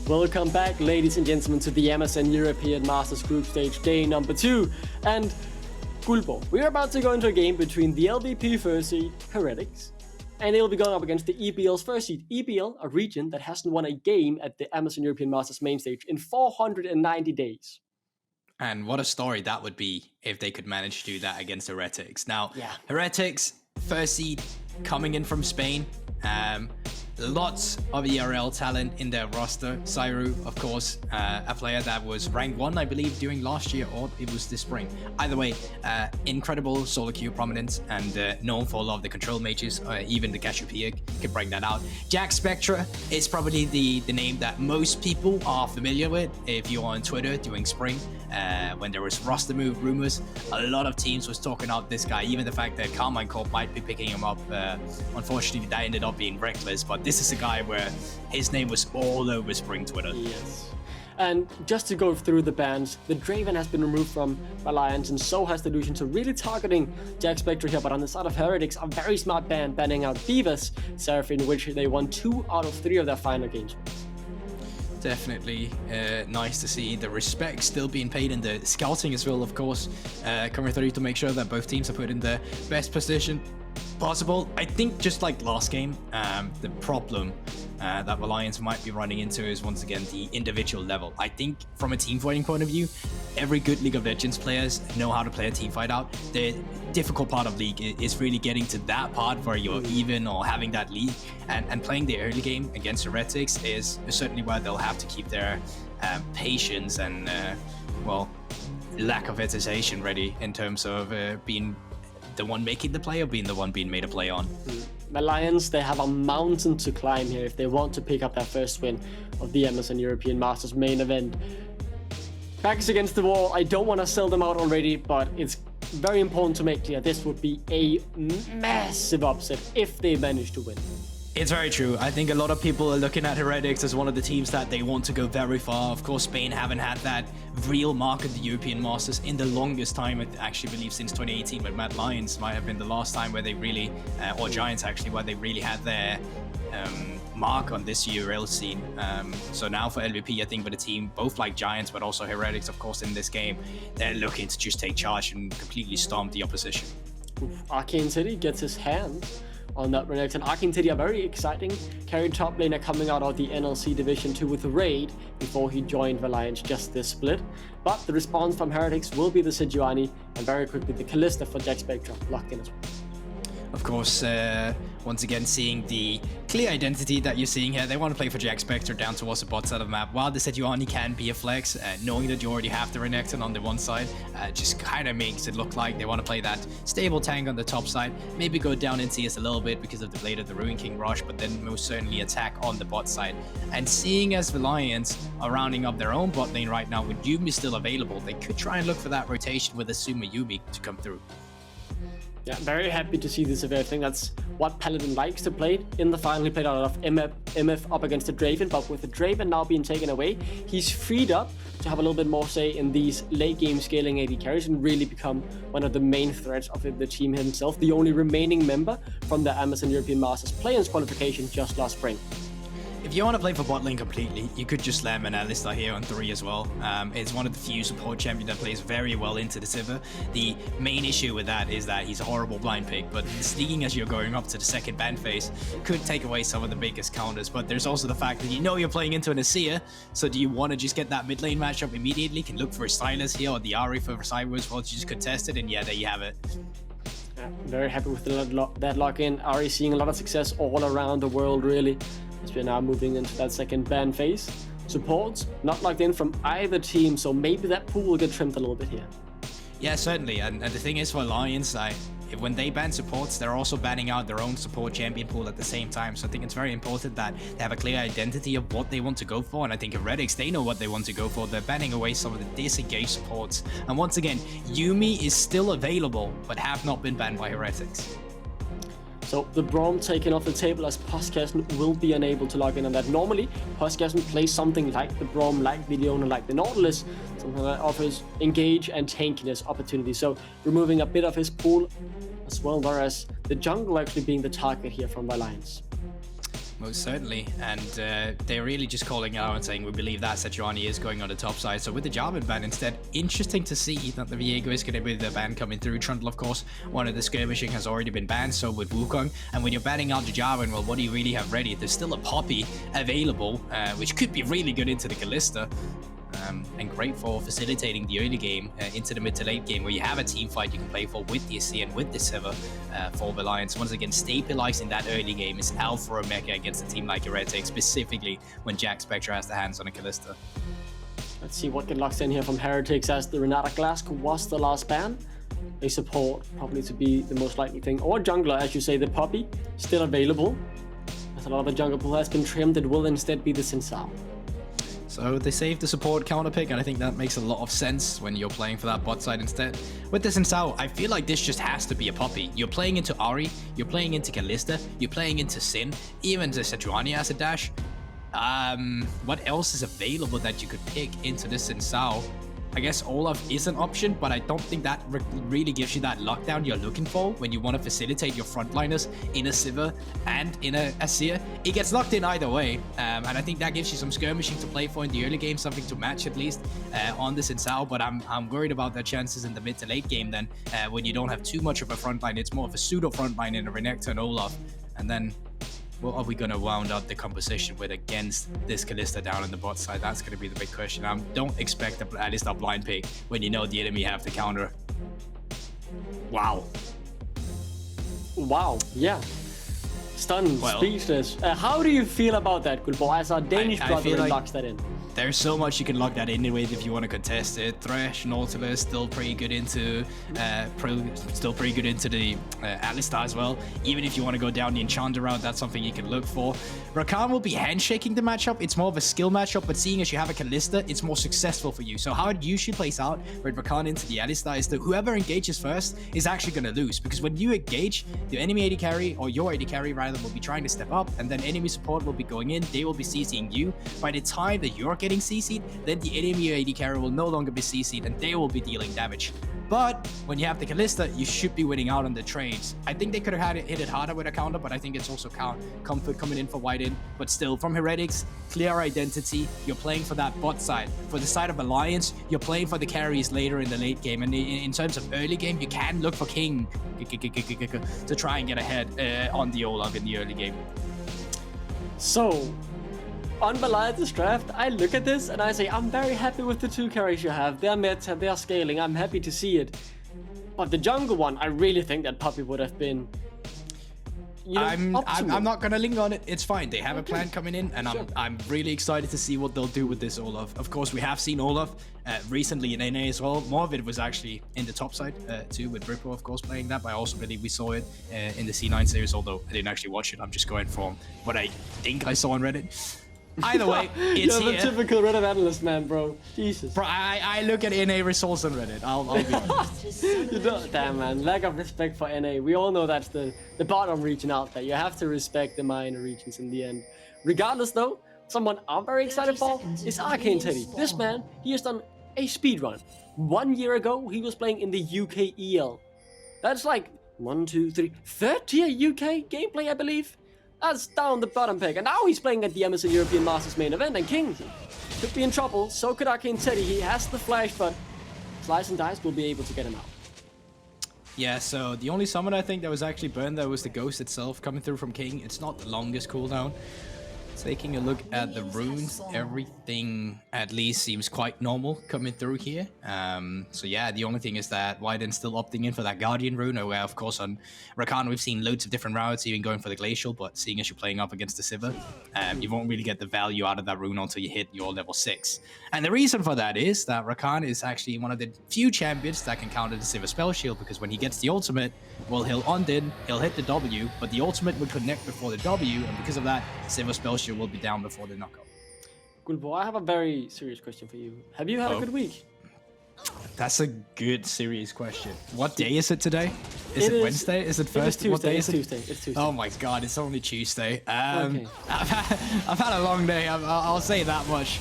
Welcome back, ladies and gentlemen, to the Amazon European Masters Group Stage, day number 2. And Gulbo, we're about to go into a game between the LVP first seed, Heretics, and they'll be going up against the EBL's first seed. EBL, a region that hasn't won a game at the Amazon European Masters main stage in 490 days. And what a story that would be if they could manage to do that against Heretics. Now, Yeah. Heretics, first seed, coming in from Spain. Lots of ERL talent in their roster. Zwyroo, of course, a player that was ranked 1, I believe, during last year, or it was this spring. Either way, incredible solo queue prominence and known for a lot of the control mages, even the Cassiopeia can bring that out. Jackspektra is probably the name that most people are familiar with if you're on Twitter during spring. When there was roster move rumors, a lot of teams was talking out this guy, even the fact that Carmine Corp might be picking him up. Unfortunately, that ended up being reckless, but this is a guy where his name was all over spring Twitter. Yes. And just to go through the bans, the Draven has been removed from Valiance, and so has the Lucian, so really targeting Jackspektra here. But on the side of Heretics, a very smart ban banning out Diva's Seraphine, which they won 2 out of 3 of their final games. Definitely nice to see the respect still being paid in the scouting as well, of course, coming through to make sure that both teams are put in the best position possible. I think just like last game, the problem that Valiance might be running into is once again the individual level. I think from a team fighting point of view, every good League of Legends players know how to play a team fight out. The difficult part of League is really getting to that part where you're even or having that lead, and playing the early game against Heretics is certainly where they'll have to keep their patience and well, lack of hesitation ready in terms of being the one making the play or being the one being made a play on. Valiance, they have a mountain to climb here if they want to pick up their first win of the Amazon European Masters main event. Backs against the wall. I don't want to sell them out already, but it's very important to make clear this would be a massive upset if they manage to win. It's very true. I think a lot of people are looking at Heretics as one of the teams that they want to go very far. Of course, Spain haven't had that real mark at the European Masters in the longest time. I actually believe since 2018, but Mad Lions might have been the last time where they really, or Giants actually, where they really had their mark on this URL scene. So now for LVP, I think with a team both like Giants, but also Heretics, of course, in this game, they're looking to just take charge and completely stomp the opposition. ArcaneTeddy gets his hands on that Renekton. ArcaneTeddy, a very exciting carry top laner coming out of the NLC Division 2 with Raid before he joined Valiance just this split. But the response from Heretics will be the Sejuani, and very quickly the Kalista for Jackspektra locked in as well. Of course, once again, seeing the clear identity that you're seeing here. They want to play for Jackspektra down towards the bot side of the map. While the Sejuani can be a flex, knowing that you already have the Renekton on the one side, just kind of makes it look like they want to play that stable tank on the top side. Maybe go down in CS a little bit because of the Blade of the Ruin King rush, but then most certainly attack on the bot side. And seeing as Valiance are rounding up their own bot lane right now with Yuumi still available, they could try and look for that rotation with Asuma Yuumi to come through. Yeah, very happy to see this Sivir. I think that's what Paladin likes to play. In the final, he played a lot of MF up against the Draven, but with the Draven now being taken away, he's freed up to have a little bit more say in these late game scaling AD carries and really become one of the main threats of the team himself, the only remaining member from the Amazon European Masters play-ins qualification just last spring. If you want to play for bot lane completely, you could just slam an Alistar here on 3 as well. It's one of the few support champions that plays very well into the Sivir. The main issue with that is that he's a horrible blind pick, but sneaking as you're going up to the second ban phase could take away some of the biggest counters. But there's also the fact that you know you're playing into an Azir, so do you want to just get that mid lane matchup immediately? Can look for a Silas here or the Ahri for Cyber as well to just contest it, and yeah, there you have it. Yeah, very happy with that lock-in. Ahri seeing a lot of success all around the world, really, as we're now moving into that second ban phase. Supports not locked in from either team, so maybe that pool will get trimmed a little bit here. Yeah, certainly. And the thing is for Alliance, when they ban supports, they're also banning out their own support champion pool at the same time. So I think it's very important that they have a clear identity of what they want to go for. And I think Heretics, they know what they want to go for. They're banning away some of the disengaged supports. And once again, Yuumi is still available, but have not been banned by Heretics. So the Braum taken off the table as Postkassen will be unable to log in on that. Normally, Postkassen plays something like the Braum, like the Leona, like the Nautilus, something that offers engage and tankiness opportunities. So removing a bit of his pool as well, whereas the jungle actually being the target here from Valiance. most certainly. And they're really just calling out and saying, we believe that Sejuani is going on the top side. So with the Jarvan ban instead, interesting to see that the Viego is going to be the ban coming through. Trundle, of course, one of the skirmishing has already been banned, so with Wukong. And when you're banning out the Jarvan, well, what do you really have ready? There's still a Poppy available, which could be really good into the Kalista. And great for facilitating the early game into the mid to late game, where you have a team fight you can play for with the Azir and with the Sivir for Valiance. Once again, stabilizing that early game is alpha or mega against a team like Heretics, specifically when Jackspektra has the hands on a Kalista. Let's see what get locked in here from Heretics, as the Renata Glask was the last ban. A support probably to be the most likely thing, or jungler, as you say, the Poppy still available. As a lot of the jungle pool has been trimmed, it will instead be the XinZhao. So they saved the support counter pick, and I think that makes a lot of sense when you're playing for that bot side instead. With this XinZhao, I feel like this just has to be a Poppy. You're playing into Ahri, you're playing into Kalista, you're playing into Sin, even the Sejuani as a dash. What else is available that you could pick into this XinZhao? I guess Olaf is an option, but I don't think that really gives you that lockdown you're looking for when you want to facilitate your frontliners in a Sivir and in a Azir. It gets locked in either way, and I think that gives you some skirmishing to play for in the early game, something to match at least on this XinZhao. But I'm worried about their chances in the mid to late game then, when you don't have too much of a frontline. It's more of a pseudo frontline in a Renekton and Olaf, and then what are we going to wound up the composition with against this Kalista down in the bot side? That's going to be the big question. Don't expect a Alistar blind pick when you know the enemy have the counter. Wow. Wow, yeah. Stunned, speechless. How do you feel about that, Gulbo, as our Danish brother like locks that in? There's so much you can lock that in anyway if you want to contest it. Thresh, Nautilus, still pretty good into the Alistar as well. Even if you want to go down the Enchanter route, that's something you can look for. Rakan will be handshaking the matchup. It's more of a skill matchup, but seeing as you have a Kalista, it's more successful for you. So how it usually plays out with Rakan into the Alistar is that whoever engages first is actually going to lose, because when you engage, the enemy AD carry, or your AD carry rather, will be trying to step up, and then enemy support will be going in. They will be CCing you. By the time that you're getting CC'd, then the enemy AD carry will no longer be CC'd, and they will be dealing damage. But when you have the Kalista, you should be winning out on the trades. I think they could have hit it harder with a counter, but I think it's also comfort coming in for whiteinn. But still, from Heretics, clear identity. You're playing for that bot side. For the side of Alliance, you're playing for the carries later in the late game. And in terms of early game, you can look for King to try and get ahead on the Olaf in the early game. So, on Valiance's draft, I look at this and I say, I'm very happy with the two carries you have. They're meta, they're scaling, I'm happy to see it. But the jungle one, I really think that Poppy would have been, you know, I'm not gonna linger on it. It's fine. They have a plan coming in, and I'm really excited to see what they'll do with this Olaf. Of course, we have seen Olaf recently in NA as well. More of it was actually in the top side too, with Ripple, of course, playing that. But I also believe we saw it in the C9 series, although I didn't actually watch it. I'm just going from what I think I saw on Reddit. Either way, it's You're here. the typical Reddit analyst, man, bro. Jesus. Bro, I look at NA results on Reddit. I'll be honest. You don't, damn, man. Lack of respect for NA. We all know that's the bottom region out there. You have to respect the minor regions in the end. Regardless, though, someone I'm very excited for is ArcaneTeddy. This man, he has done a speedrun. 1 year ago, he was playing in the UK EL. That's like 1, 2, 3, third tier UK gameplay, I believe. That's down the bottom pick, and now he's playing at the Amazon European Masters main event, and King could be in trouble. So could ArcaneTeddy. He has the flash, but Slice and Dice will be able to get him out. Yeah, so the only summon I think that was actually burned there was the Ghost itself coming through from King. It's not the longest cooldown. Taking a look at the runes, everything at least seems quite normal coming through here. So yeah, the only thing is that whiteinn's still opting in for that Guardian rune, where of course on Rakan we've seen loads of different routes, even going for the Glacial, but seeing as you're playing up against the Sivir, you won't really get the value out of that rune until you hit your level 6. And the reason for that is that Rakan is actually one of the few champions that can counter the Sivir spell shield, because when he gets the ultimate, well, he'll on-din, he'll hit the W, but the ultimate would connect before the W, and because of that, Sivir spell shield will be down before the knockout. Gulbo, I have a very serious question for you. Have you had a good week? That's a good serious question. What day is it today? Is it Wednesday? Is it first? Tuesday. What day is it? Tuesday. It's Tuesday. Oh my god, it's only Tuesday. Okay. I've had a long day. I'll say that much.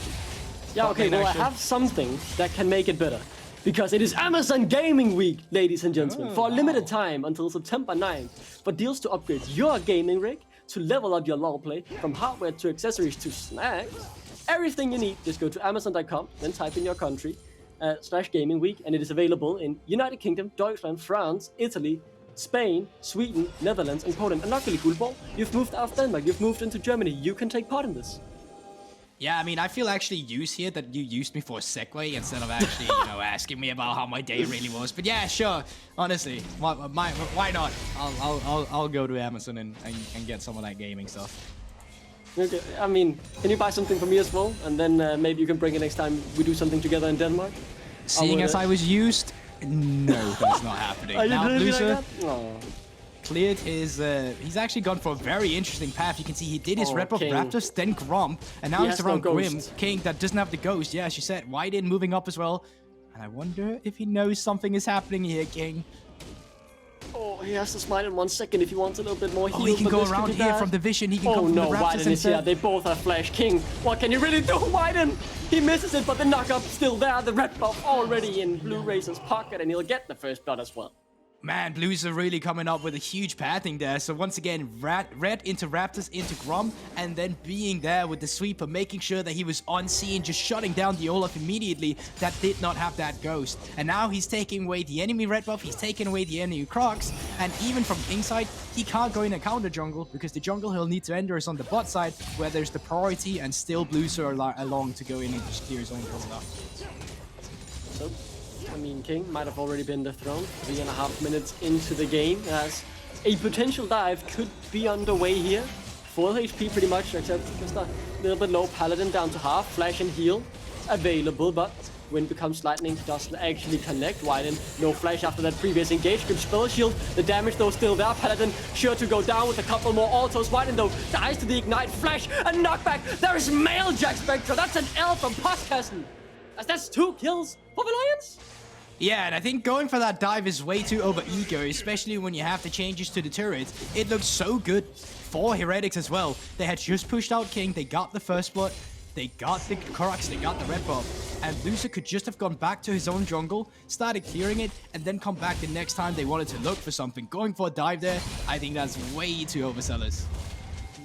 Yeah, okay, well, I have something that can make it better. Because it is Amazon Gaming Week, ladies and gentlemen, for a limited time until September 9th. For deals to upgrade your gaming rig, to level up your LoL play, from hardware to accessories to snacks, everything you need, just go to Amazon.com, then type in your country, /gaming week, and it is available in United Kingdom, Deutschland, France, Italy, Spain, Sweden, Netherlands, and Poland. And luckily, Guldborg, you've moved out of Denmark, you've moved into Germany, you can take part in this. Yeah, I mean, I feel actually used here that you used me for a segue instead of actually, asking me about how my day really was. But yeah, sure. Honestly, why not? I'll go to Amazon and get some of that gaming stuff. Okay, I mean, can you buy something for me as well? And then maybe you can bring it next time we do something together in Denmark? Seeing as I was used, no, that's not happening. Now, bluerzor cleared his... he's actually gone for a very interesting path. You can see he did his red buff Raptors, then Gromp, and now he's around Grim, King, that doesn't have the Ghost. Yeah, as you said, whiteinn moving up as well. And I wonder if he knows something is happening here, King. Oh, he has to smite in 1 second if he wants a little bit more heal. Oh, he can go around here from the vision. He can come from the Raptors whiteinn is here. They both have flash. King, what can you really do, whiteinn? He misses it, but the knock-up still there. The red buff already in bluerzor's pocket, and he'll get the first blood as well. Man, bluerzor really coming up with a huge pathing there. So once again, red into Raptors, into Grom, and then being there with the sweeper, making sure that he was unseen, just shutting down the Olaf immediately that did not have that Ghost. And now he's taking away the enemy red buff, he's taking away the enemy Crocs, and even from King side, he can't go in a counter jungle, because the jungle he'll need to enter is on the bot side, where there's the priority, and still bluerzor along to go in and just clear his own jungle. So, I mean, King might have already been dethroned 3.5 minutes into the game, as a potential dive could be underway here. Full HP pretty much, except just a little bit low. Paladin down to half, flash and heal available, but when becomes lightning, doesn't actually connect. whiteinn, no flash after that previous engage. Good spell shield, the damage though still there. Paladin sure to go down with a couple more autos. whiteinn though dies to the ignite, flash, and knockback. There is male Jackspektra, that's an L from Postkassen. That's 2 kills for Valiance. Yeah, and I think going for that dive is way too over-ego, especially when you have the changes to the turret. It looks so good for Heretics as well. They had just pushed out King, they got the first blood, they got the Koroks, they got the red buff, and bluerzor could just have gone back to his own jungle, started clearing it, and then come back the next time they wanted to look for something. Going for a dive there, I think that's way too overzealous.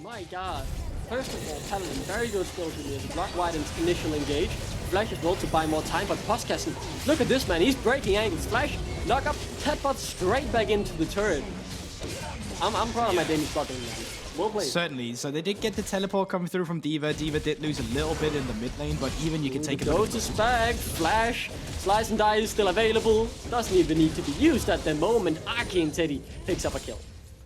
My god. First of all, Paladin, very good skill to this. Block whiteinn's initial engage. Flash as well to buy more time, but Postkassen, look at this man, he's breaking angles. Flash, knock up, headbutt straight back into the turret. I'm proud of my Danish bot game. Well played. Certainly, so they did get the teleport coming through from Diva. Diva did lose a little bit in the mid lane, but even you can take it. Ghost is back, flash, slice and die is still available. Doesn't even need to be used at the moment. ArcaneTeddy picks up a kill.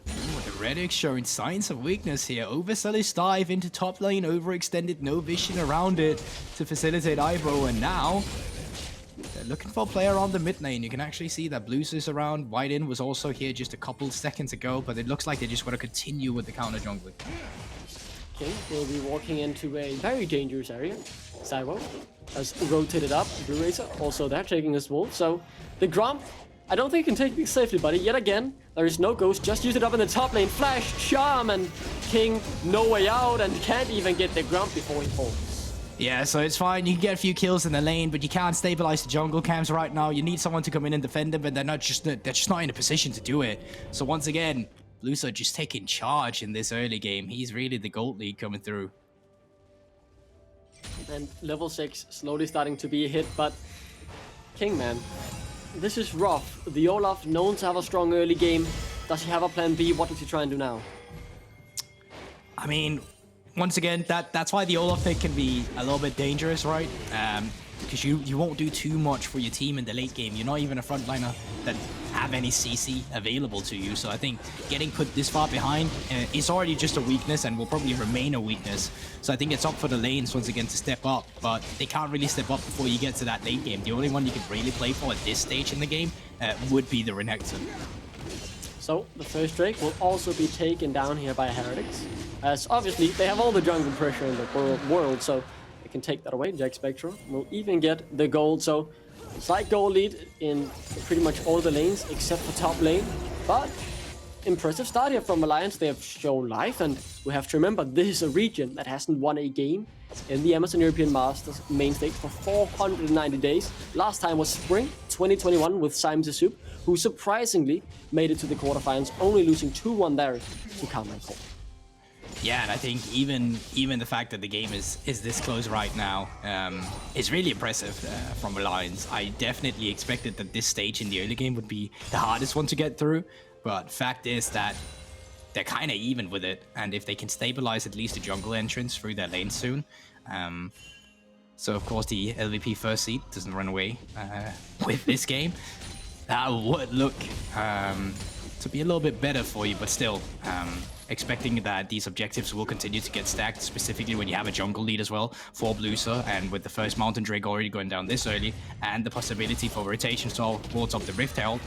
The Heretics showing signs of weakness here. Overzealous dive into top lane, overextended, no vision around it to facilitate Ivo, and now they're looking for a player on the mid lane. You can actually see that bluerzor's around. whiteinn was also here just a couple seconds ago, but it looks like they just want to continue with the counter jungling. Okay, we'll be walking into a very dangerous area. Zwyroo has rotated up. bluerzor also there, taking his wolf. So the Gromp, I don't think he can take me safely, buddy. Yet again, there is no Ghost. Just use it up in the top lane. Flash, charm, and King no way out, and can't even get the Gromp before he falls. Yeah, so it's fine. You can get a few kills in the lane, but you can't stabilize the jungle camps right now. You need someone to come in and defend them, but they're just not in a position to do it. So once again, bluerzor just taking charge in this early game. He's really the gold league coming through. And level 6 slowly starting to be a hit, but King, man, this is rough. The Olaf known to have a strong early game. Does he have a plan B? What does he try and do now? I mean, once again, that's why the Olaf pick can be a little bit dangerous, right? Because you won't do too much for your team in the late game. You're not even a frontliner that have any CC available to you. So I think getting put this far behind is already just a weakness and will probably remain a weakness. So I think it's up for the lanes once again to step up, but they can't really step up before you get to that late game. The only one you can really play for at this stage in the game would be the Renekton. So the first Drake will also be taken down here by Heretics, as obviously they have all the jungle pressure in the world, so they can take that away. Jackspektra will even get the gold, so slight goal lead in pretty much all the lanes except for top lane. But impressive start here from Valiance. They have shown life, and we have to remember this is a region that hasn't won a game in the Amazon European Masters main stage for 490 days. Last time was spring 2021 with Sejuani, who surprisingly made it to the quarterfinals, only losing 2-1 there to Counter. Yeah, and I think even the fact that the game is this close right now is really impressive from Valiance. I definitely expected that this stage in the early game would be the hardest one to get through, but fact is that they're kind of even with it, and if they can stabilize at least a jungle entrance through their lane soon, so of course the LVP first seed doesn't run away with this game, that would look to be a little bit better for you, but still expecting that these objectives will continue to get stacked, specifically when you have a jungle lead as well for bluerzor, and with the first Mountain Drake already going down this early, and the possibility for rotation towards up the Rift Herald,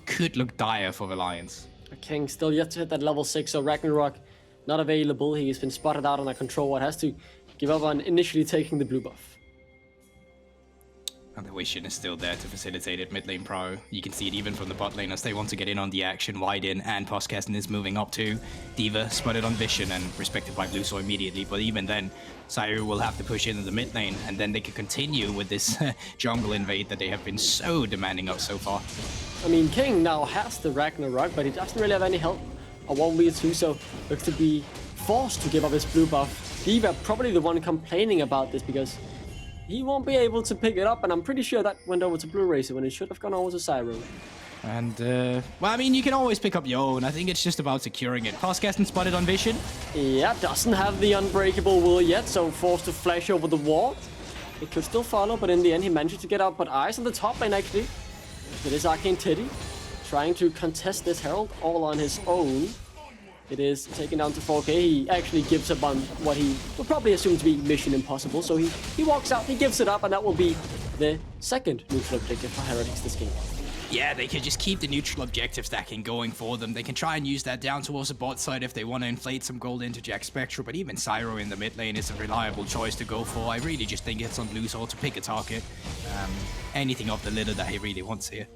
could look dire for Valiance. King still yet to hit that level 6, so Ragnarok not available. He's been spotted out on a control ward, has to give up on initially taking the blue buff. And the Vision is still there to facilitate it. Mid lane pro, you can see it even from the bot lane as they want to get in on the action. whiteinn and Postkassen is moving up too. Diva spotted on Vision and respected by bluerzor immediately, but even then, Zwyroo will have to push into the mid lane, and then they can continue with this jungle invade that they have been so demanding of so far. I mean, King now has the Ragnarok, but he doesn't really have any help on 1v2, so looks to be forced to give up his blue buff. Diva probably the one complaining about this because he won't be able to pick it up, and I'm pretty sure that went over to bluerzor when it should have gone over to Zwyroo. And, well, I mean, you can always pick up your own. I think it's just about securing it. Postkassen spotted on Vision. Yeah, doesn't have the unbreakable will yet, so forced to flash over the wall. It could still follow, but in the end he managed to get out. But eyes on the top lane, actually. It is ArcaneTeddy trying to contest this Herald all on his own. It is taken down to 4k. He actually gives up on what he would probably assume to be mission impossible. So he walks out, he gives it up, and that will be the second neutral objective for Heretics this game. Yeah, they can just keep the neutral objective stacking going for them. They can try and use that down towards the bot side if they want to inflate some gold into Jackspektra, but even Zwyroo in the mid lane is a reliable choice to go for. I really just think it's on bluerzor to pick a target. Anything off the litter that he really wants here.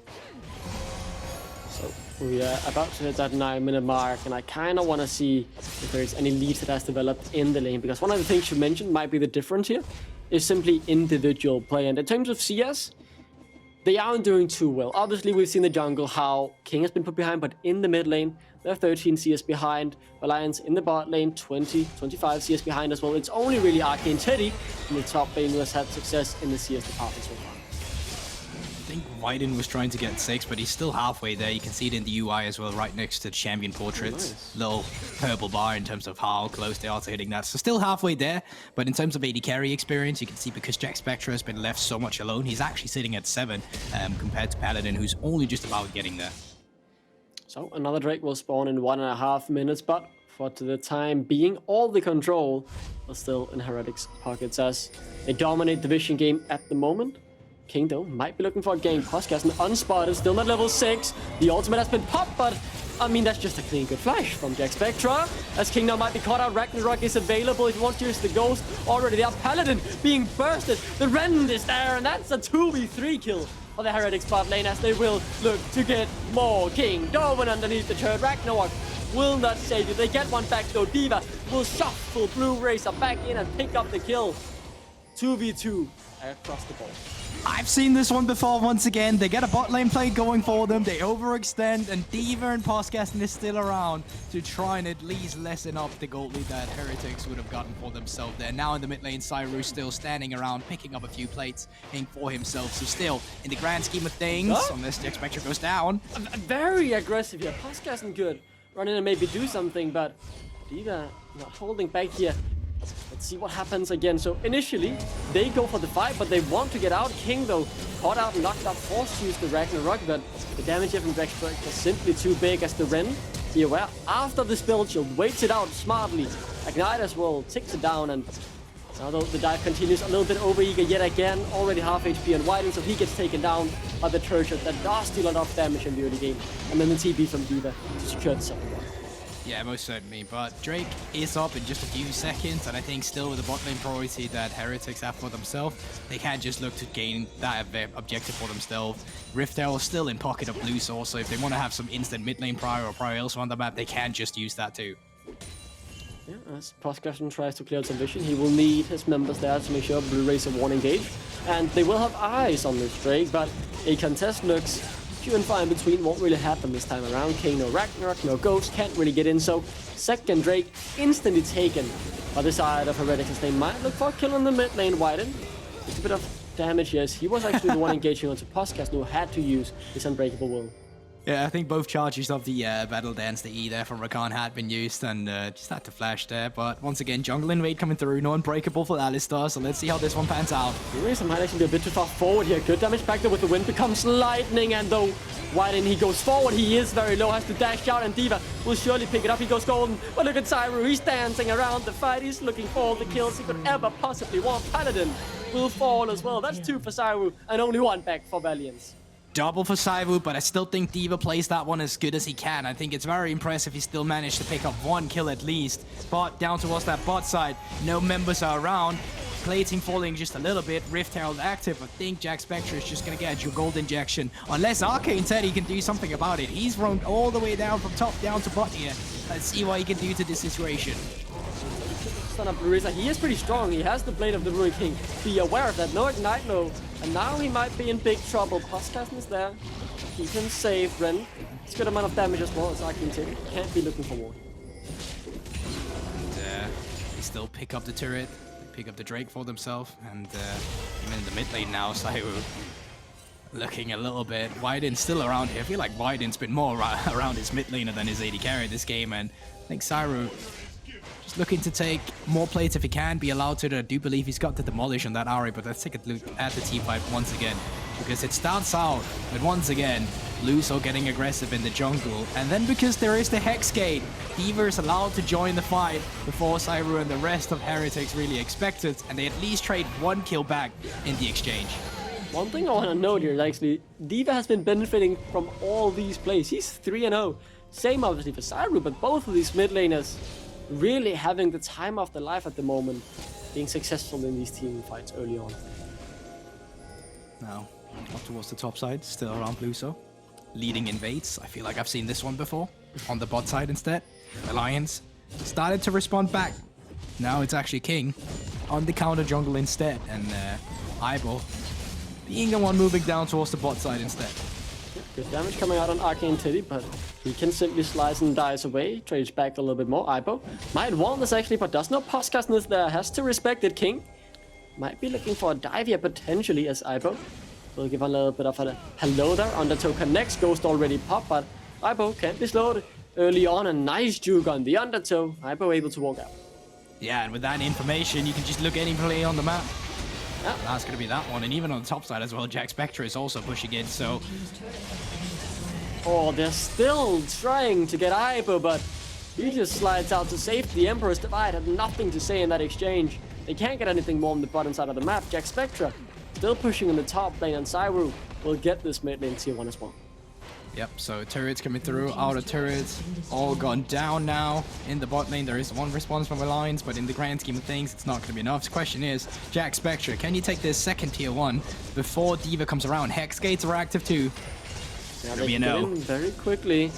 So we are about to hit that 9-minute mark, and I kind of want to see if there's any leads that has developed in the lane, because one of the things you mentioned might be the difference here is simply individual play. And in terms of CS, they aren't doing too well. Obviously, we've seen the jungle, how King has been put behind, but in the mid lane, they're 13 CS behind. Valiance in the bot lane, 25 CS behind as well. It's only really ArcaneTeddy in the top lane who has had success in the CS department so far. I think whiteinn was trying to get 6, but he's still halfway there. You can see it in the UI as well, right next to the champion portraits. Nice. Little purple bar in terms of how close they are to hitting that. So still halfway there, but in terms of AD carry experience, you can see because Jackspektra has been left so much alone, he's actually sitting at 7 compared to Paladin, who's only just about getting there. So another Drake will spawn in 1.5 minutes, but for the time being, all the control is still in Heretics' pockets as they dominate the Vision game at the moment. King, though, might be looking for a game. Postkassen unspotted, still not level 6. The ultimate has been popped, but I mean, that's just a clean good flash from Jackspektra. As King now might be caught out. Ragnarok is available if you want to use the Ghost. Already there, Paladin being bursted. The Rend is there, and that's a 2v3 kill for the Heretics bot lane as they will look to get more. King Darwin underneath the turret. Ragnarok will not save you. They get one back, though. Diva will shuffle bluerzor back in and pick up the kill. 2v2 across the board. I've seen this one before once again. They get a bot lane play going for them. They overextend, and Diva and Postkassen is still around to try and at least lessen up the gold lead that Heretics would have gotten for themselves there. Now in the mid lane, Zwyroo still standing around, picking up a few plates for himself. So still, in the grand scheme of things, unless Jackspektra goes down. Very aggressive here. Postkassen could run in and maybe do something, but Diva not holding back here. Let's see what happens again. So initially, they go for the fight, but they want to get out. King, though, caught out and knocked out, forced to use the Ragnarok, but the damage here from Jackspektra is simply too big as the Rend. Be aware, after the spell shield, waits it out smartly. Ignite as well, ticks it down, and although the dive continues, a little bit overeager yet again, already half HP on whiteinn, so he gets taken down by the turret that does deal a lot of damage in the early game. And then the TP from Diva to secure the second one. Yeah, most certainly, but Drake is up in just a few seconds, and I think still with the bot lane priority that Heretics have for themselves, they can't just look to gain that objective for themselves. Rift Herald still in pocket of bluerzor, so if they want to have some instant mid lane prior or prior elsewhere on the map, they can just use that too. Yeah, as Postkassen tries to clear out some vision, he will need his members there to make sure bluerzor won't engage, and they will have eyes on this Drake, but a contest looks few and far in between won't really happen this time around. King, no Ragnarok, no Ghost, can't really get in. So second Drake instantly taken by the side of Heretics as they might look for a kill in the mid lane. whiteinn. Just a bit of damage, yes. He was actually the one engaging onto Postkassen who had to use his Unbreakable Will. Yeah, I think both charges of the Battle Dance, the E there from Rakan had been used and just had to flash there. But once again, jungle invade coming through, no Unbreakable for Alistar, so let's see how this one pans out. Furious might actually be a bit too far forward here. Good damage back there with the wind becomes lightning, and though whiteinn he goes forward, he is very low, has to dash out, and Diva will surely pick it up. He goes golden, but look at Zwyroo, he's dancing around the fight, he's looking for all the kills he could ever possibly want. Paladin will fall as well. That's 2 for Zwyroo, and only 1 back for Valiance. Double for Zwyroo, but I still think Diva plays that one as good as he can. I think it's very impressive he still managed to pick up 1 kill at least. But down towards that bot side, no members are around. Plating falling just a little bit, Rift Herald active. I think Jackspektra is just gonna get your gold injection. Unless ArcaneTeddy can do something about it. He's roamed all the way down from top down to bot here. Let's see what he can do to this situation. Son of Bluerzor, he is pretty strong. He has the Blade of the Ruined King. Be aware of that. No Ignite, no. And now he might be in big trouble. Postkassen is there. Keep him safe. Ren. It's a good amount of damage as well as ArcaneTeddy. Can't be looking for more. And they still pick up the turret. They pick up the Drake for themselves. And even in the mid lane now, Zwyroo looking a little bit. whiteinn's still around here. I feel like whiteinn's been more around his mid laner than his AD carry this game. And I think Zwyroo just looking to take more plates if he can, be allowed to. I do believe he's got the demolish on that Ahri, but let's take a look at the teamfight once again. Because it starts out with, once again, bluerzor getting aggressive in the jungle. And then because there is the Hex Gate, Diva is allowed to join the fight before Zwyroo and the rest of Heretics really expect it. And they at least trade 1 kill back in the exchange. One thing I want to note here is actually, Diva has been benefiting from all these plays. He's 3-0. Same obviously for Zwyroo, but both of these mid laners really having the time of their life at the moment, being successful in these team fights early on. Now, up towards the top side, still around bluerzor. Leading invades. I feel like I've seen this one before. On the bot side instead. Valiance started to respond back. Now it's actually King on the counter jungle instead. And Aibo being the one moving down towards the bot side instead. Good damage coming out on ArcaneTeddy, but he can simply slice and dice away. Trades back a little bit more. Aibo might want this actually, but does know Postkassen is there. Has to respect it. King might be looking for a dive here potentially as Aibo will give a little bit of a hello there. Undertow connects. Ghost already popped, but Aibo can't be slowed early on. A nice juke on the Undertow. Aibo able to walk out. Yeah, and with that information, you can just look any play on the map. Yeah. That's going to be that one. And even on the top side as well, Jackspektra is also pushing in, so... Oh, they're still trying to get Aibo, but he just slides out to safety. The Emperor's Divide had nothing to say in that exchange. They can't get anything more on the bottom side of the map. Jackspektra still pushing in the top lane, and Zwyroo will get this mid lane tier 1 as well. Yep, so turrets coming through, outer turrets, all gone down now. In the bot lane, there is 1 response from Valiance, but in the grand scheme of things, it's not going to be enough. The question is, Jackspektra, can you take this second tier 1 before Diva comes around? Hex gates are active too. Yeah, they get in very quickly.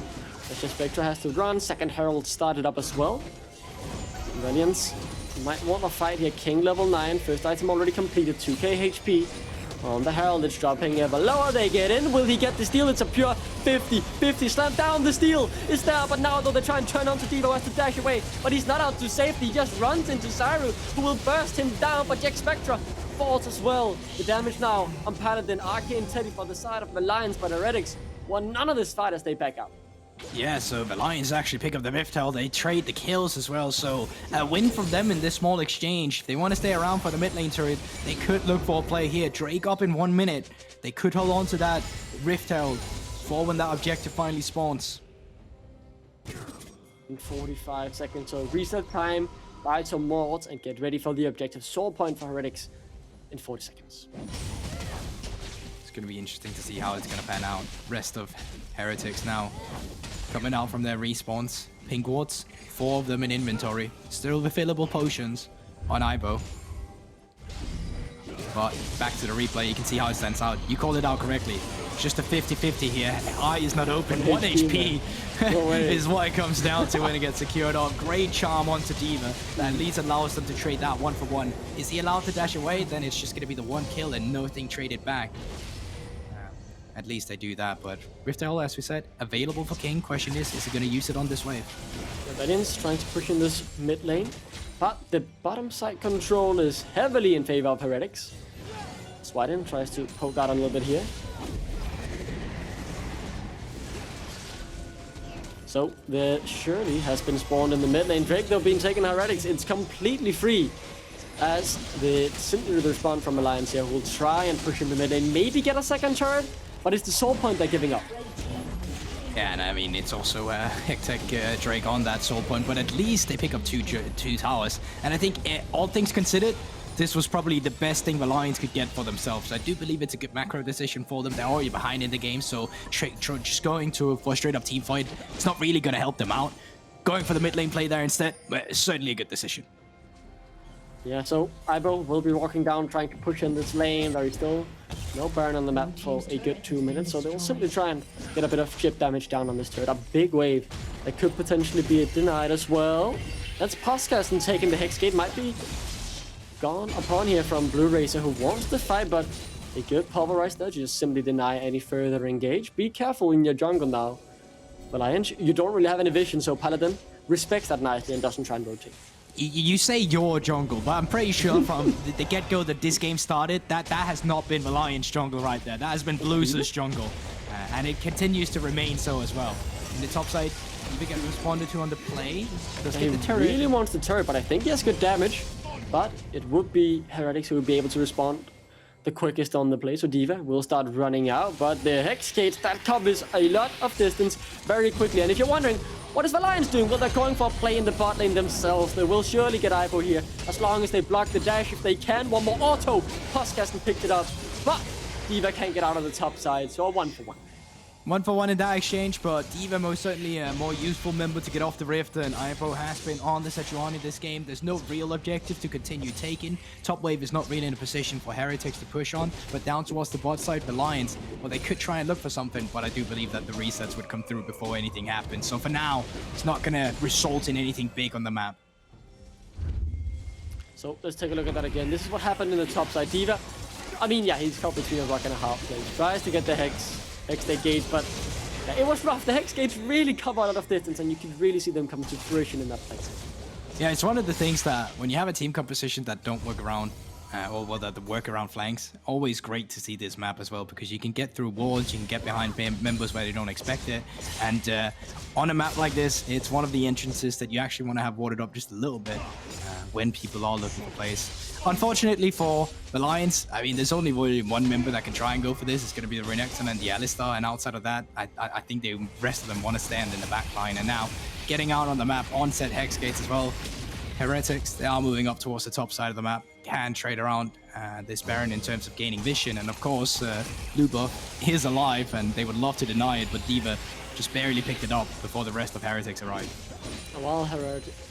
Jackspektra has to run. Second Herald started up as well. Valiance might want to fight here. King level 9. First item already completed. 2k HP. On the Herald, it's dropping ever lower. They get in. Will he get the steal? It's a pure 50-50. Slam down. The steal is there. But now, though, they try and turn on to Diva, has to dash away. But he's not out to safety. He just runs into Zwyroo, who will burst him down. But Jackspektra falls as well. The damage now on Paladin. ArcaneTeddy for the side of Valiance, but Heretics want none of this fight as they back out. Yeah, so Valiance actually pick up the Rift Herald. They trade the kills as well, so a win from them in this small exchange. If they want to stay around for the mid lane turret, they could look for a play here. Drake up in 1 minute. They could hold on to that Rift Herald for when that objective finally spawns. In 45 seconds, so reset time, buy some mords, and get ready for the objective. Soul point for Heretics in 40 seconds. It's going to be interesting to see how it's going to pan out. Rest of Heretics now coming out from their respawns. Pink wards, 4 of them in inventory. Still refillable potions on Aibo. But back to the replay, you can see how it stands out. You called it out correctly. It's just a 50-50 here. Eye is not open. 1 HP is what it comes down to when it gets secured off. Great charm onto Diva. That at least allows them to trade that 1 for 1. Is he allowed to dash away? Then it's just going to be the 1 kill and nothing traded back. at least they do that. But Rift L, as we said, available for King. Question is he going to use it on this wave? The Valiance trying to push in this mid lane, but the bottom side control is heavily in favor of Heretics. whiteinn tries to poke out a little bit here. So the Shirley has been spawned in the mid lane. Drake though being taken Heretics. It's completely free. As the simply the respawn from Alliance here will try and push in the mid lane. Maybe get a second turret, but it's the soul point they're giving up. Yeah, and I mean, it's also Hectic Drake on that soul point, but at least they pick up two towers. And I think all things considered, this was probably the best thing Valiance could get for themselves. I do believe it's a good macro decision for them. They're already behind in the game, so just going for a straight-up team fight, it's not really going to help them out. Going for the mid lane play there instead, but certainly a good decision. Yeah, so Ibo will be walking down, trying to push in this lane. There is still no Baron on the map for a good 2 minutes, so they will simply try and get a bit of chip damage down on this turret. A big wave that could potentially be denied as well. That's Postkassen taking the Hex Gate. Might be gone upon here from bluerzor, who wants to fight, but a good pulverize there to just simply deny any further engage. Be careful in your jungle now. Valiance, you don't really have any vision, so Paladin respects that nicely and doesn't try and rotate. You say your jungle, but I'm pretty sure from the get-go that this game started, that has not been Valiance jungle right there. That has been bluerzor's jungle, and it continues to remain so as well. In the top side, Diva get responded to on the play. He really wants the turret, but I think he has good damage. But it would be Heretics who would be able to respond the quickest on the play, so Diva will start running out. But the Hex Gate, that covers a lot of distance very quickly. And if you're wondering, what is Valiance doing? Well, they're going for a play in the bot lane themselves. They will surely get Ivo here, as long as they block the dash if they can. One more auto. Postkassen picked it up, but Diva can't get out of the top side, so a 1-for-1. 1-for-1 in that exchange, but Diva most certainly a more useful member to get off the rift, and Ivo has been on the Sejuani this game. There's no real objective to continue taking. Top wave is not really in a position for Heretics to push on, but down towards the bot side, Valiance, well, they could try and look for something, but I do believe that the resets would come through before anything happens. So for now, it's not going to result in anything big on the map. So let's take a look at that again. This is what happened in the top side. Diva, I mean, yeah, he's caught between a rock and a hard place. Tries to get the Hex Gate, but yeah, it was rough. The Hex Gates really cover a lot of distance, and you can really see them come to fruition in that place. Yeah, it's one of the things that when you have a team composition that don't work around, or that work around flanks, always great to see this map as well, because you can get through walls, you can get behind members where they don't expect it, and on a map like this, it's one of the entrances that you actually want to have warded up just a little bit when people are looking for plays. Unfortunately for Valiance, I mean, there's only really one member that can try and go for this. It's going to be the Renekton and the Alistar, and outside of that, I think the rest of them want to stand in the back line. And now, getting out on the map, on-set Hex Gates as well. Heretics, they are moving up towards the top side of the map, can trade around this Baron in terms of gaining vision. And of course, blue buff is alive, and they would love to deny it, but Diva just barely picked it up before the rest of Heretics arrived. While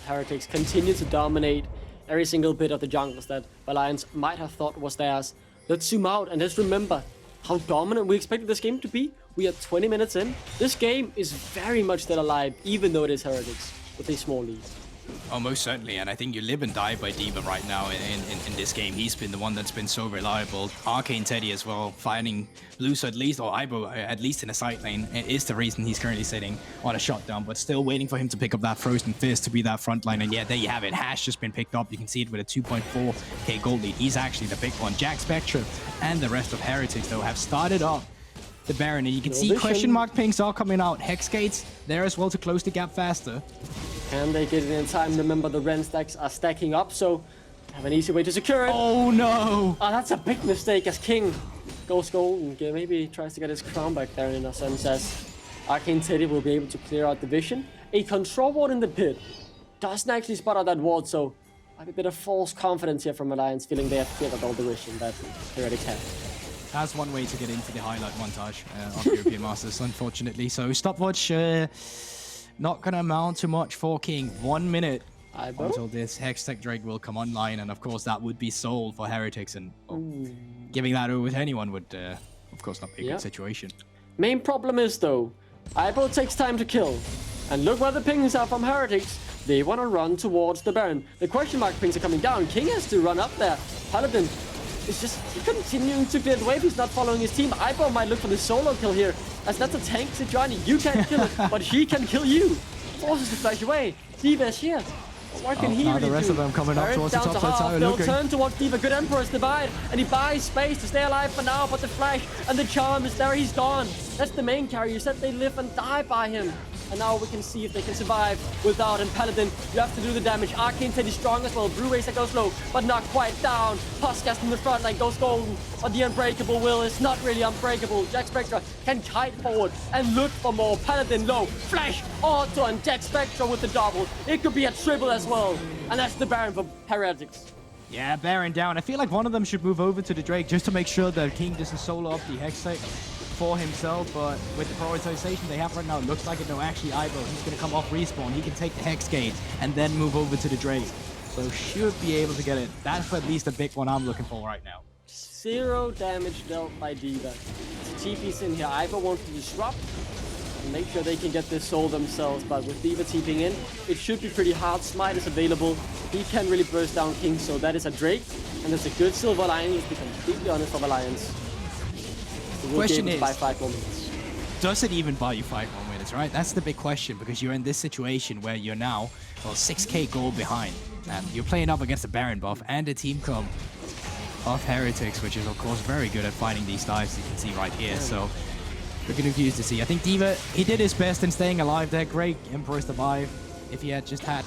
Heretics continue to dominate every single bit of the jungles that Valiance might have thought was theirs, let's zoom out and let's remember how dominant we expected this game to be. We are 20 minutes in. This game is very much still alive, even though it is Heretics with a small lead. Oh, most certainly, and I think you live and die by Diva right now in this game. He's been the one that's been so reliable. ArcaneTeddy as well, finding bluerzor at least, or Ivo at least in a side lane, is the reason he's currently sitting on a shutdown, but still waiting for him to pick up that Frozen Fist to be that front line. And yeah, there you have it. Hash just been picked up. You can see it with a 2.4k gold lead. He's actually the big one. Jackspektra and the rest of Heretics, though, have started up the Baron, and you can see question mark pings are coming out. Hex Gates there as well to close the gap faster. Can they get it in time? Remember, the Ren stacks are stacking up, so have an easy way to secure it. Oh no! Oh, that's a big mistake as King goes golden. Maybe tries to get his crown back there in a sense, as ArcaneTeddy will be able to clear out the vision. A control ward in the pit. Doesn't actually spot out that ward, so might be a bit of false confidence here from Alliance, feeling they have cleared out all the vision that Heretics have. That's one way to get into the highlight montage of European Masters, unfortunately. So stopwatch not gonna amount to much for King. 1 minute until this Hextech Drake will come online, and of course that would be sold for Heretics, and giving that over with anyone would of course not be a good situation. Main problem is though, Ivo takes time to kill, and look where the pings are from Heretics. They want to run towards the Baron. The question mark pings are coming down. King has to run up there. Paladin is just continuing to get wave. He's not following his team. Ibo might look for the solo kill here, as that's a tank Sejuani. You can't kill it, but he can kill you. Forces to flash away. Diva is here. What can he really do? The rest of them coming up towards the top side tower. They'll turn towards Diva. Good Emperor's Divide, and he buys space to stay alive for now, but the flash and the charm is there. He's gone. That's the main carry. You said they live and die by him. And now we can see if they can survive without him. Paladin, you have to do the damage. ArcaneTeddy strong as well. bluerzor goes low, but not quite down. Postkassen in the front line goes golden. But the unbreakable will is not really unbreakable. Jackspektra can kite forward and look for more. Paladin low. Flash, auto, and Jackspektra with the double. It could be a triple as well. And that's the Baron for Heretics. Yeah, Baron down. I feel like one of them should move over to the Drake just to make sure that King doesn't solo up the Hex site for himself, but with the prioritization they have right now, it looks like it. No, actually, Ivo, he's going to come off respawn. He can take the Hex gate and then move over to the Drake. So should be able to get it. That's at least a big one I'm looking for right now. 0 damage dealt by Diva. TP's in here. Ivo wants to disrupt and make sure they can get this soul themselves, but with Diva TPing in, it should be pretty hard. Smite is available. He can really burst down King, so that is a Drake, and it's a good silver line, let's be completely honest, for Valiance. The question is, by 5 more minutes. Does it even buy you 5 more minutes, right? That's the big question, because you're in this situation where you're now, well, 6k gold behind, and you're playing up against a Baron buff and a team comp of Heretics, which is of course very good at fighting these dives, you can see right here. So we're going to be used to see. I think Diva, he did his best in staying alive there. Great Emperor's Divide. If he had just had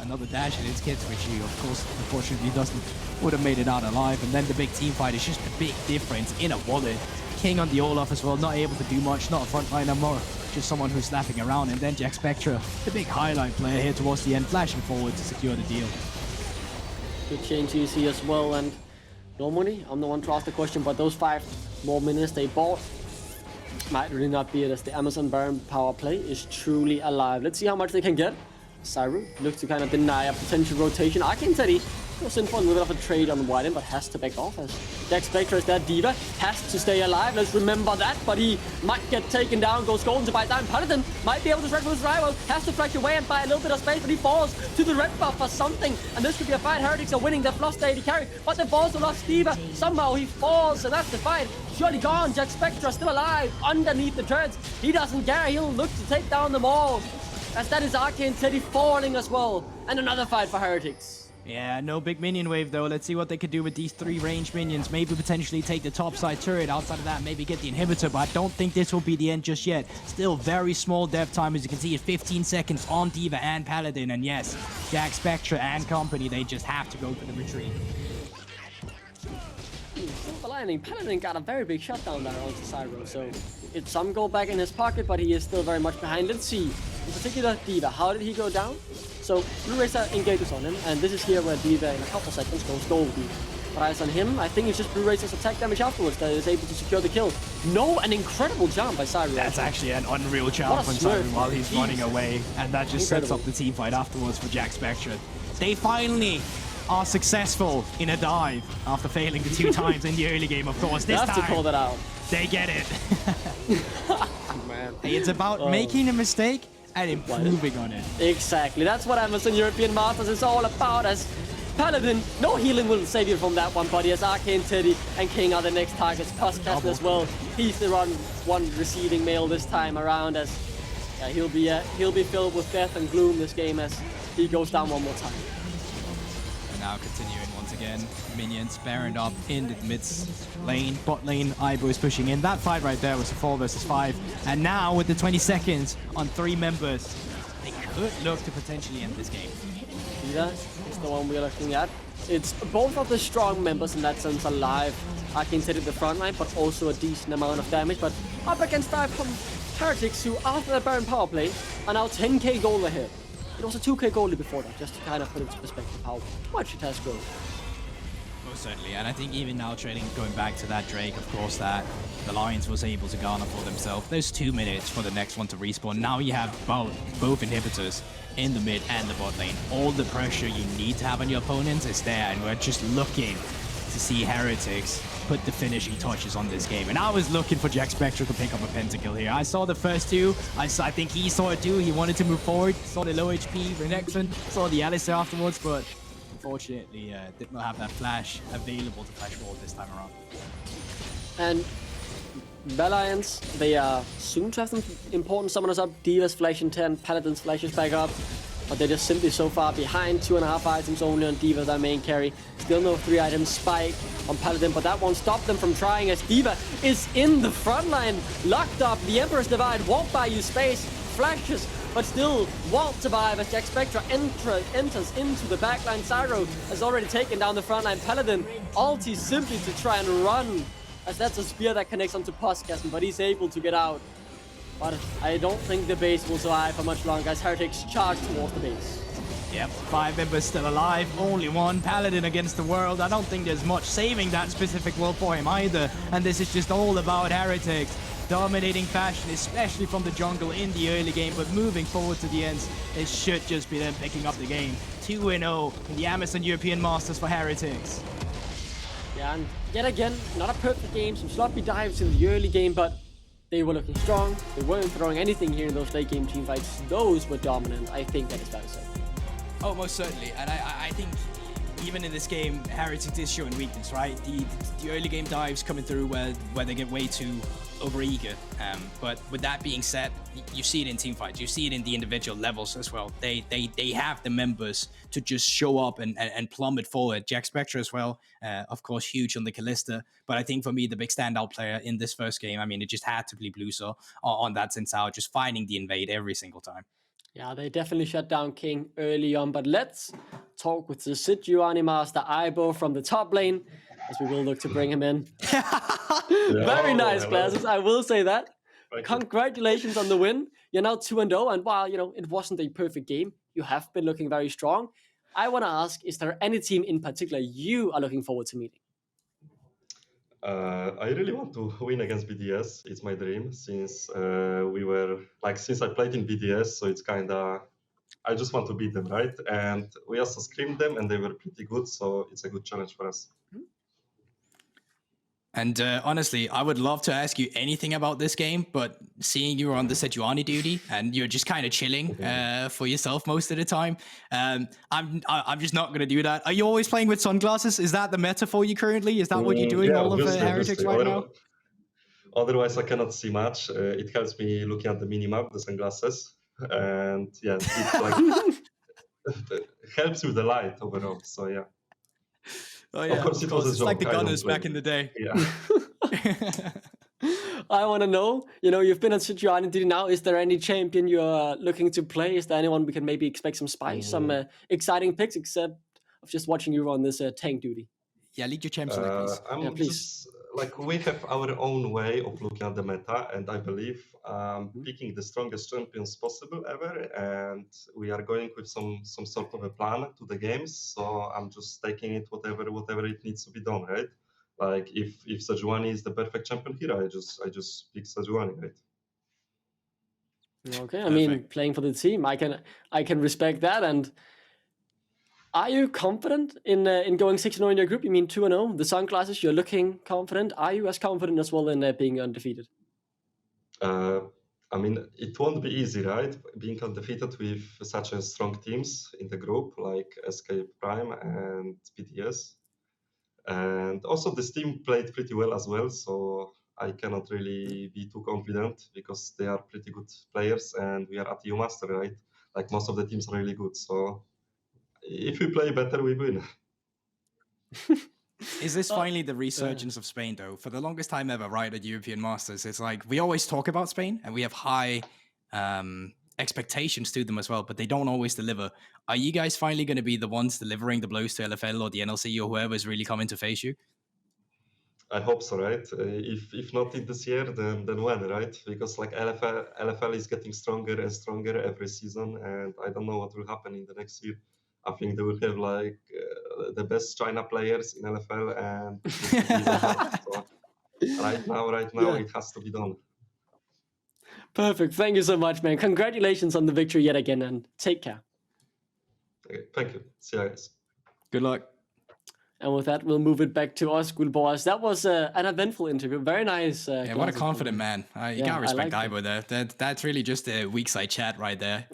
another dash in his kits, which he of course unfortunately doesn't, would have made it out alive. And then the big team fight is just a big difference in a wallet. King on the Olaf as well, not able to do much, not a frontliner, more just someone who's slapping around. And then Jackspektra, the big highlight player here towards the end, flashing forward to secure the deal. Good change you see as well, and normally I'm the one to ask the question, but those 5 more minutes they bought might really not be it, as the Amazon Baron power play is truly alive. Let's see how much they can get. Zwyroo looks to kind of deny a potential rotation. ArcaneTeddy goes in for a little bit of a trade on whiteinn, but has to back off as Jackspektra is there. Diva has to stay alive, let's remember that, but he might get taken down. Goes golden to buy down. Paladin might be able to strike with his rival, has to flash away and buy a little bit of space, but he falls to the red buff for something, and this could be a fight. Heretics are winning, they've lost the AD carry, but they've also lost Diva. Somehow he falls, and that's the fight. Surely gone. Jackspektra still alive underneath the treads. He doesn't care, he'll look to take down them all, as that is ArcaneTeddy falling as well. And another fight for Heretics. Yeah, no big minion wave though. Let's see what they could do with these 3 ranged minions. Maybe potentially take the top side turret. Outside of that, maybe get the inhibitor, but I don't think this will be the end just yet. Still very small dev time, as you can see, it's 15 seconds on Diva and Paladin. And yes, Jackspektra and company, they just have to go for the retreat. Silver lining, Paladin got a very big shutdown there onto Zwyroo, so it's some gold back in his pocket, but he is still very much behind. Let's see, in particular Diva, how did he go down? So bluerzor engages on him, and this is here where Diva in a couple seconds goes golden. But eyes on him, I think it's just bluerzor's attack damage afterwards that is able to secure the kill. No, an incredible jump by Zwyroo. That's actually an unreal jump from Zwyroo while he's running away, and that just sets up the team fight afterwards for Jackspektra. They finally are successful in a dive after failing the 2 times in the early game, of course. This time, to call that out. They get it. Man. Hey, it's about making a mistake and improving on it. Exactly, that's what Amazon European Masters is all about, as Paladin, no healing will save you from that one, buddy, as ArcaneTeddy and King are the next targets. Postkassen as well, he's the one receiving mail this time around, as he'll be filled with death and gloom this game as he goes down one more time. And now continuing once again, minions Baron up in the mid lane, bot lane, Ibo is pushing in. That fight right there was a 4 versus 5. And now with the 20 seconds on 3 members, they could look to potentially end this game. That is the one we're looking at. It's both of the strong members in that sense alive. ArcaneTeddy the front line, but also a decent amount of damage. But up against 5 Heretics, who after the Baron power play are now 10k gold ahead. It was a 2k goalie before that, just to kind of put into perspective how much it has grown. Most certainly, and I think even now trading, going back to that Drake, of course, that Valiance was able to garner for themselves. There's 2 minutes for the next one to respawn. Now you have both inhibitors in the mid and the bot lane. All the pressure you need to have on your opponents is there, and we're just looking to see Heretics put the finishing touches on this game. And I was looking for Jackspektra to pick up a pentakill here. I saw the first 2. I think he saw it too. He wanted to move forward. Saw the low HP Renekton. Saw the Alistar afterwards, but unfortunately did not have that flash available to flash forward this time around. And Valiance, they are soon to have some important summoners up. Diva's flash in 10, Paladin's flashes back up. But they're just simply so far behind. 2.5 items only on Diva, their main carry. Still no 3 items spike on Paladin, but that won't stop them from trying as Diva is in the front line. Locked up, the Emperor's Divide won't buy you space. Flashes, but still won't survive as Jackspektra enters into the backline. Zwyroo has already taken down the front line. Paladin ulti simply to try and run, as that's a spear that connects onto Postkassen, but he's able to get out. But I don't think the base will survive for much longer as Heretics charge towards the base. Yep, 5 members still alive, only 1 Paladin against the world. I don't think there's much saving that specific world for him either. And this is just all about Heretics dominating fashion, especially from the jungle in the early game, but moving forward to the ends, it should just be them picking up the game. 2-0 in the Amazon European Masters for Heretics. Yeah, and yet again, not a perfect game, some sloppy dives in the early game, but they were looking strong. They weren't throwing anything here in those late game team fights. Those were dominant. I think that is fair to say. Oh, most certainly. And I think even in this game, Heretics is showing weakness, right? The early game dives coming through where they get way too overeager. But with that being said, you see it in team fights. You see it in the individual levels as well. They have the members to just show up and plummet forward. Jackspektra as well, of course, huge on the Kalista. But I think for me, the big standout player in this first game, I mean, it just had to be bluerzor on that XinZhao, just finding the invade every single time. Yeah, they definitely shut down King early on, but let's talk with the Sejuani master Aibo from the top lane, as we will look to bring him in. Very nice, classes, I will say that. Congratulations on the win. You're now 2-0, and while, you know, it wasn't a perfect game, you have been looking very strong. I want to ask, is there any team in particular you are looking forward to meeting? I really want to win against BDS. It's my dream since since I played in BDS, so it's I just want to beat them, right? And we also screamed them and they were pretty good, so it's a good challenge for us. And honestly, I would love to ask you anything about this game, but seeing you on the Sejuani duty and you're just kind of chilling for yourself most of the time, I'm just not going to do that. Are you always playing with sunglasses? Is that the meta for you currently? Is that what you're doing all of Heretics right now? Otherwise, I cannot see much. It helps me looking at the minimap, the sunglasses, and yeah, it's like it helps with the light overall. So yeah. Oh yeah, of course, it was a it's joke. like the Gunners back in the day. Yeah. I want to know, you know, you've been on Sejuani duty now. Is there any champion you're looking to play? Is there anyone we can maybe expect some spice, some exciting picks, except of just watching you on this tank duty? Yeah, lead your champs, please. We have our own way of looking at the meta, and I believe picking the strongest champions possible ever, and we are going with some sort of a plan to the games. So I'm just taking it whatever it needs to be done, right? Like if Sejuani is the perfect champion here, I just pick Sejuani, right? Okay, I mean, playing for the team, I can respect that. And are you confident in going 6-0 in your group? You mean 2-0? The sunglasses, you're looking confident. Are you as confident as well in being undefeated? I mean, it won't be easy, right? Being undefeated with such a strong teams in the group like SK Prime and BDS. And also this team played pretty well as well, so I cannot really be too confident because they are pretty good players and we are at EU Master, right? Like most of the teams are really good, so if we play better, we win. Is this finally the resurgence of Spain, though? For the longest time ever, right, at European Masters, it's like we always talk about Spain and we have high expectations to them as well, but they don't always deliver. Are you guys finally going to be the ones delivering the blows to LFL or the NLC or whoever is really coming to face you? I hope so, right? If not in this year, then when, right? Because like LFL is getting stronger and stronger every season, and I don't know what will happen in the next year. I think they will have like the best China players in LFL, and so right now it has to be done. Perfect. Thank you so much, man. Congratulations on the victory yet again, and take care. Okay, thank you. See you guys. Good luck. And with that, we'll move it back to us, Gulboas. That was an eventful interview. Very nice. Yeah, what a confident man. You gotta respect Diva there. That's really just a weak side chat right there.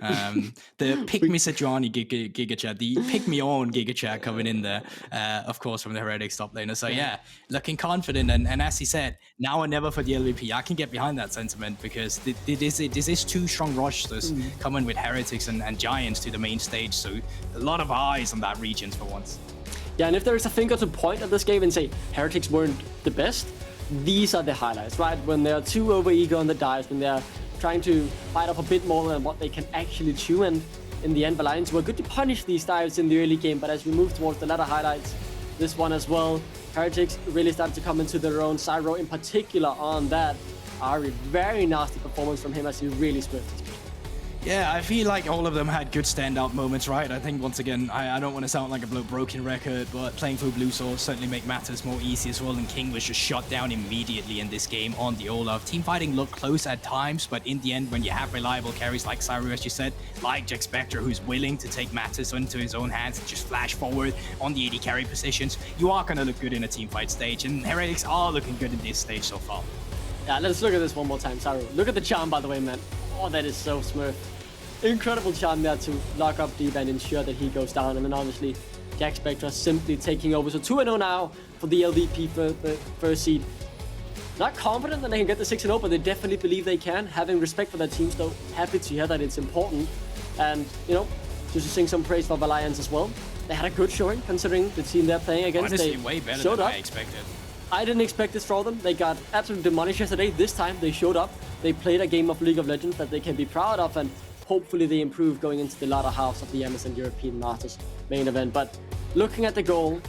The pick me Sejuani Giga chat, the pick me own Giga chat coming in there, of course, from the Heretics top laner. So yeah, looking confident. And as he said, now or never for the LVP. I can get behind that sentiment because this is two strong rushes coming with Heretics and Giants to the main stage. So a lot of eyes on that region for once. Yeah, and if there is a finger to point at this game and say Heretics weren't the best, these are the highlights, right? When they're too overeager on the dives, when they're trying to bite off a bit more than what they can actually chew, and in the end, Valiance were good to punish these dives in the early game, but as we move towards the latter highlights, this one as well, Heretics really started to come into their own. Zwyroo in particular on that. Ahri, very nasty performance from him as he really swift. Yeah, I feel like all of them had good standout moments, right? I think, once again, I don't want to sound like a broken record, but playing through bluerzor certainly make matters more easy as well, and King was just shot down immediately in this game on the Olaf. Team fighting looked close at times, but in the end, when you have reliable carries like Zwyroo, as you said, like Jackspektra, who's willing to take matters into his own hands and just flash forward on the AD carry positions, you are going to look good in a team fight stage, and Heretics are looking good in this stage so far. Yeah, let's look at this one more time, Zwyroo. Look at the charm, by the way, man. Oh, that is so smooth. Incredible charm there to lock up Diva and ensure that he goes down. And then obviously Jackspektra simply taking over. So 2-0 now for the LVP first seed. Not confident that they can get the 6-0, but they definitely believe they can. Having respect for their teams though. Happy to hear that it's important. And, you know, just to sing some praise for Valiance as well. They had a good showing considering the team they're playing against. Honestly, way better than I expected. I didn't expect this from them. They got absolutely demolished yesterday. This time they showed up. They played a game of League of Legends that they can be proud of, and hopefully they improve going into the latter halves of the MSN European Masters main event. But looking at the goal,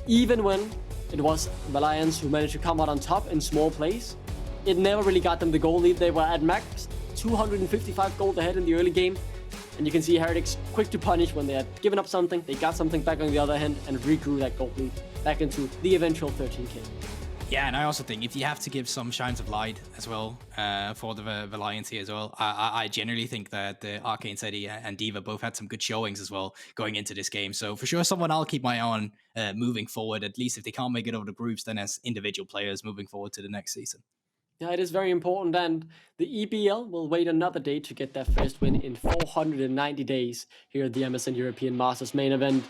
even when it was Valiance who managed to come out on top in small plays, it never really got them the goal lead. They were at max 255 gold ahead in the early game. And you can see Heretics quick to punish when they had given up something. They got something back on the other hand and regrew that gold lead back into the eventual 13k. Yeah, and I also think if you have to give some shines of light as well for the Valiance here as well, I generally think that the ArcaneTeddy and Diva both had some good showings as well going into this game. So for sure, someone I'll keep my eye on moving forward, at least if they can't make it over the groups, then as individual players moving forward to the next season. Yeah, it is very important, and the EBL will wait another day to get their first win in 490 days here at the MSN European Masters main event.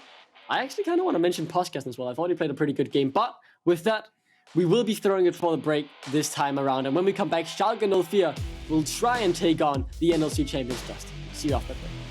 I actually kind of want to mention Postkassen as well. I've already played a pretty good game, but with that, we will be throwing it for the break this time around, and when we come back, Schalke 04 will try and take on the NLC champions Dust. See you after the break.